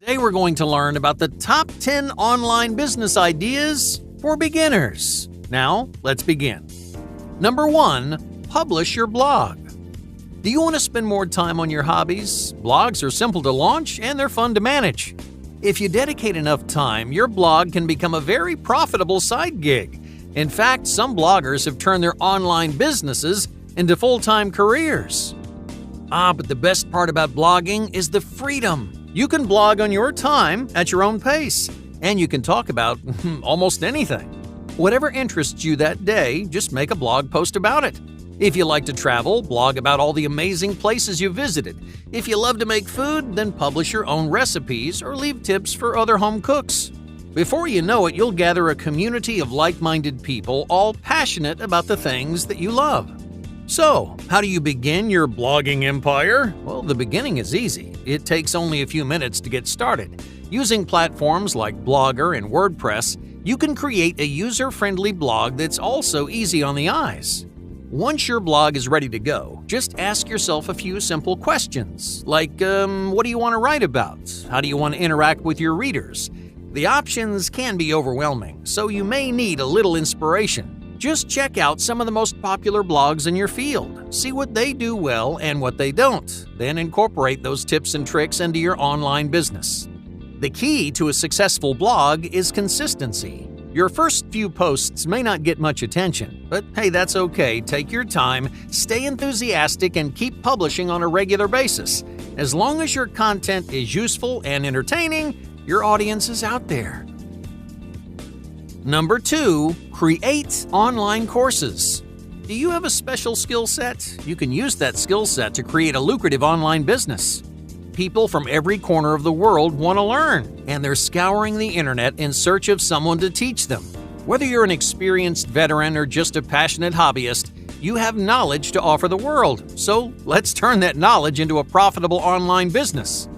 Today we're going to learn about the top 10 online business ideas for beginners. Now, let's begin. Number 1, publish your blog. Do you want to spend more time on your hobbies? Blogs are simple to launch and they're fun to manage. If you dedicate enough time, your blog can become a very profitable side gig. In fact, some bloggers have turned their online businesses into full-time careers. But the best part about blogging is the freedom. You can blog on your time at your own pace, and you can talk about almost anything. Whatever interests you that day, just make a blog post about it. If you like to travel, blog about all the amazing places you visited. If you love to make food, then publish your own recipes or leave tips for other home cooks. Before you know it, you'll gather a community of like-minded people all passionate about the things that you love. So, how do you begin your blogging empire? Well, the beginning is easy. It takes only a few minutes to get started. Using platforms like Blogger and WordPress, you can create a user-friendly blog that's also easy on the eyes. Once your blog is ready to go, just ask yourself a few simple questions, like, what do you want to write about? How do you want to interact with your readers? The options can be overwhelming, so you may need a little inspiration. Just check out some of the most popular blogs in your field. See what they do well and what they don't. Then incorporate those tips and tricks into your online business. The key to a successful blog is consistency. Your first few posts may not get much attention, but hey, that's okay. Take your time, stay enthusiastic, and keep publishing on a regular basis. As long as your content is useful and entertaining, your audience is out there. Number 2, create online courses. Do you have a special skill set? You can use that skill set to create a lucrative online business. People from every corner of the world want to learn, and they're scouring the internet in search of someone to teach them. Whether you're an experienced veteran or just a passionate hobbyist, you have knowledge to offer the world. So let's turn that knowledge into a profitable online business.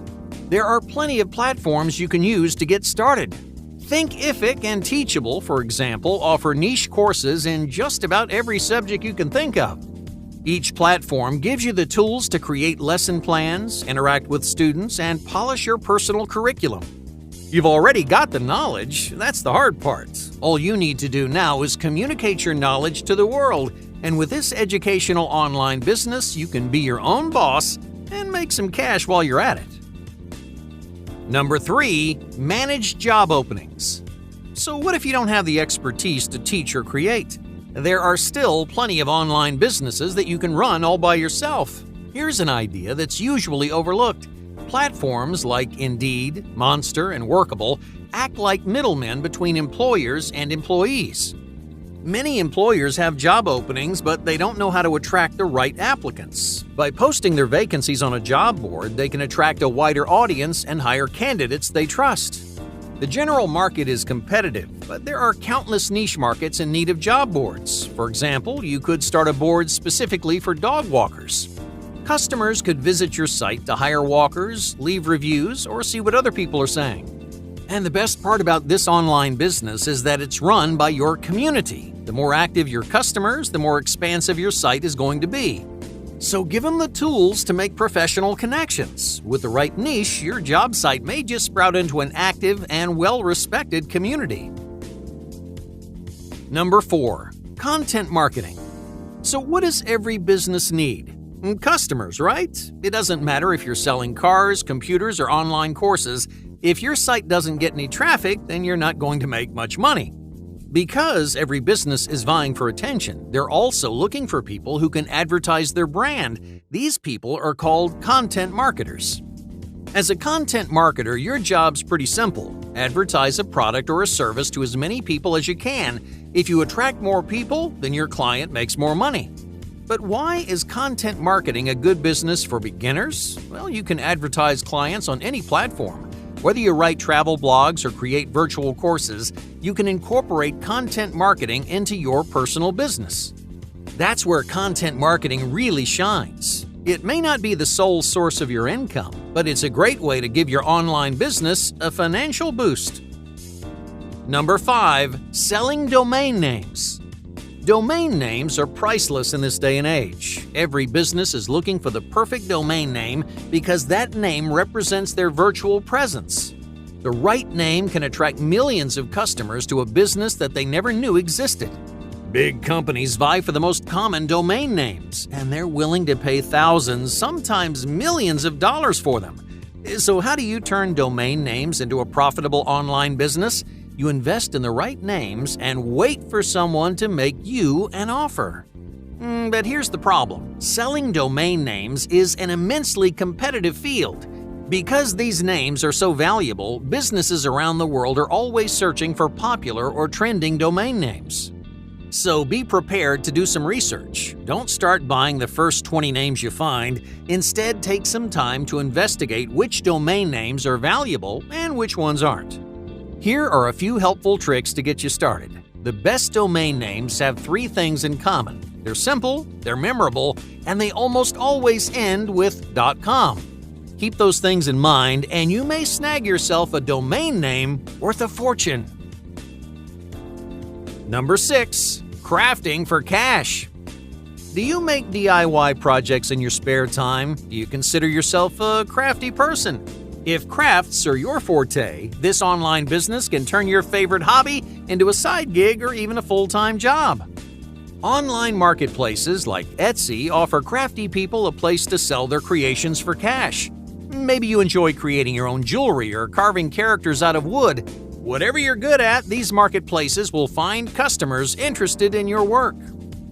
There are plenty of platforms you can use to get started. Thinkific and Teachable, for example, offer niche courses in just about every subject you can think of. Each platform gives you the tools to create lesson plans, interact with students, and polish your personal curriculum. You've already got the knowledge. That's the hard part. All you need to do now is communicate your knowledge to the world, and with this educational online business, you can be your own boss and make some cash while you're at it. Number 3, manage job openings. So what if you don't have the expertise to teach or create? There are still plenty of online businesses that you can run all by yourself. Here's an idea that's usually overlooked. Platforms like Indeed, Monster, and Workable act like middlemen between employers and employees. Many employers have job openings, but they don't know how to attract the right applicants. By posting their vacancies on a job board, they can attract a wider audience and hire candidates they trust. The general market is competitive, but there are countless niche markets in need of job boards. For example, you could start a board specifically for dog walkers. Customers could visit your site to hire walkers, leave reviews, or see what other people are saying. And the best part about this online business is that it's run by your community. The more active your customers, the more expansive your site is going to be. So give them the tools to make professional connections. With the right niche, your job site may just sprout into an active and well-respected community. Number 4, content marketing. So what does every business need? Customers, right? It doesn't matter if you're selling cars, computers, or online courses. If your site doesn't get any traffic, then you're not going to make much money. Because every business is vying for attention, they're also looking for people who can advertise their brand. These people are called content marketers. As a content marketer, your job's pretty simple. Advertise a product or a service to as many people as you can. If you attract more people, then your client makes more money. But why is content marketing a good business for beginners? Well, you can advertise clients on any platform. Whether you write travel blogs or create virtual courses, you can incorporate content marketing into your personal business. That's where content marketing really shines. It may not be the sole source of your income, but it's a great way to give your online business a financial boost. Number 5, selling domain names. Domain names are priceless in this day and age. Every business is looking for the perfect domain name because that name represents their virtual presence. The right name can attract millions of customers to a business that they never knew existed. Big companies vie for the most common domain names, and they're willing to pay thousands, sometimes millions of dollars for them. So how do you turn domain names into a profitable online business? You invest in the right names and wait for someone to make you an offer. But here's the problem. Selling domain names is an immensely competitive field. Because these names are so valuable, businesses around the world are always searching for popular or trending domain names. So be prepared to do some research. Don't start buying the first 20 names you find. Instead, take some time to investigate which domain names are valuable and which ones aren't. Here are a few helpful tricks to get you started. The best domain names have 3 things in common. They're simple, they're memorable, and they almost always end with .com. Keep those things in mind, and you may snag yourself a domain name worth a fortune. Number 6. Crafting for cash. Do you make DIY projects in your spare time? Do you consider yourself a crafty person? If crafts are your forte, this online business can turn your favorite hobby into a side gig or even a full-time job. Online marketplaces like Etsy offer crafty people a place to sell their creations for cash. Maybe you enjoy creating your own jewelry or carving characters out of wood. Whatever you're good at, these marketplaces will find customers interested in your work.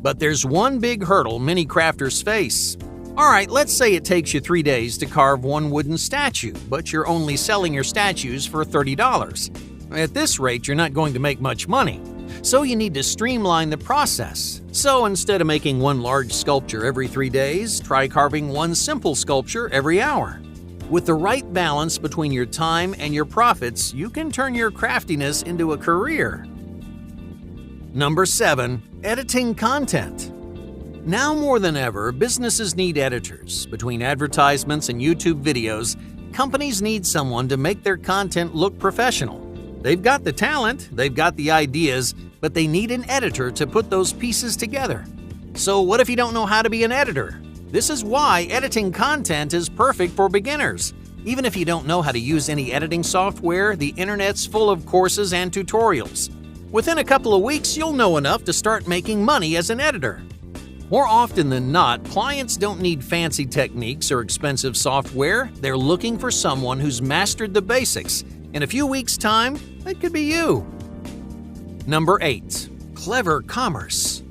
But there's one big hurdle many crafters face. Alright, let's say it takes you 3 days to carve one wooden statue, but you're only selling your statues for $30. At this rate, you're not going to make much money. So you need to streamline the process. So instead of making one large sculpture every 3 days, try carving one simple sculpture every hour. With the right balance between your time and your profits, you can turn your craftiness into a career. Number 7. Editing content. Now more than ever, businesses need editors. Between advertisements and YouTube videos, companies need someone to make their content look professional. They've got the talent, they've got the ideas, but they need an editor to put those pieces together. So what if you don't know how to be an editor? This is why editing content is perfect for beginners. Even if you don't know how to use any editing software, the internet's full of courses and tutorials. Within a couple of weeks, you'll know enough to start making money as an editor. More often than not, clients don't need fancy techniques or expensive software. They're looking for someone who's mastered the basics. In a few weeks' time, that could be you. Number 8. Clever commerce.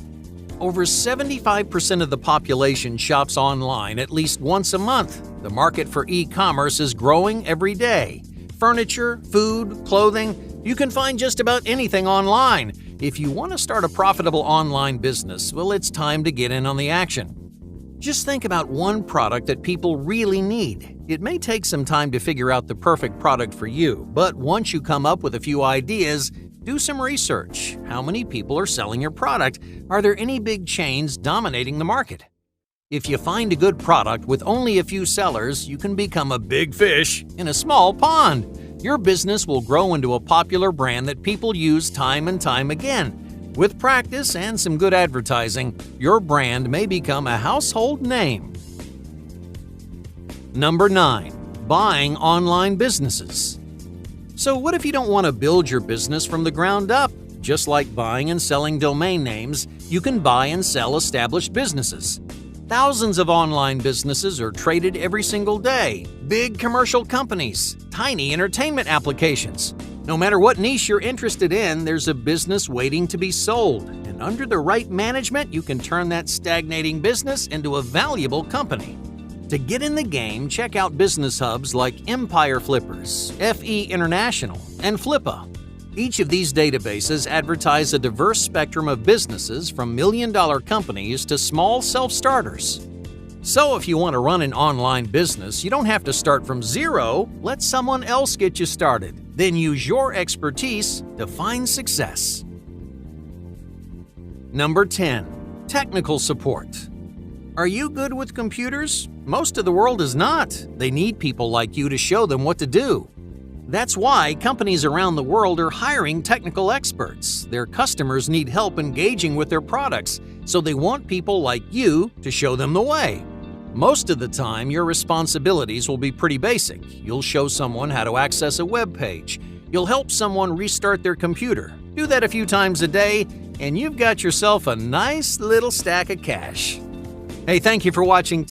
Over 75% of the population shops online at least once a month. The market for e-commerce is growing every day. Furniture, food, clothing, you can find just about anything online. If you want to start a profitable online business, well, it's time to get in on the action. Just think about one product that people really need. It may take some time to figure out the perfect product for you, but once you come up with a few ideas, do some research. How many people are selling your product? Are there any big chains dominating the market? If you find a good product with only a few sellers, you can become a big fish in a small pond. Your business will grow into a popular brand that people use time and time again. With practice and some good advertising, your brand may become a household name. Number 9. Buying online businesses. So what if you don't want to build your business from the ground up? Just like buying and selling domain names, you can buy and sell established businesses. Thousands of online businesses are traded every single day. Big commercial companies, tiny entertainment applications. No matter what niche you're interested in, there's a business waiting to be sold. And under the right management, you can turn that stagnating business into a valuable company. To get in the game, check out business hubs like Empire Flippers, FE International, and Flippa. Each of these databases advertise a diverse spectrum of businesses from million-dollar companies to small self-starters. So if you want to run an online business, you don't have to start from zero. Let someone else get you started. Then use your expertise to find success. Number 10. Technical support. Are you good with computers? Most of the world is not. They need people like you to show them what to do. That's why companies around the world are hiring technical experts. Their customers need help engaging with their products, so they want people like you to show them the way. Most of the time, your responsibilities will be pretty basic. You'll show someone how to access a web page. You'll help someone restart their computer. Do that a few times a day, and you've got yourself a nice little stack of cash. Hey, thank you for watching.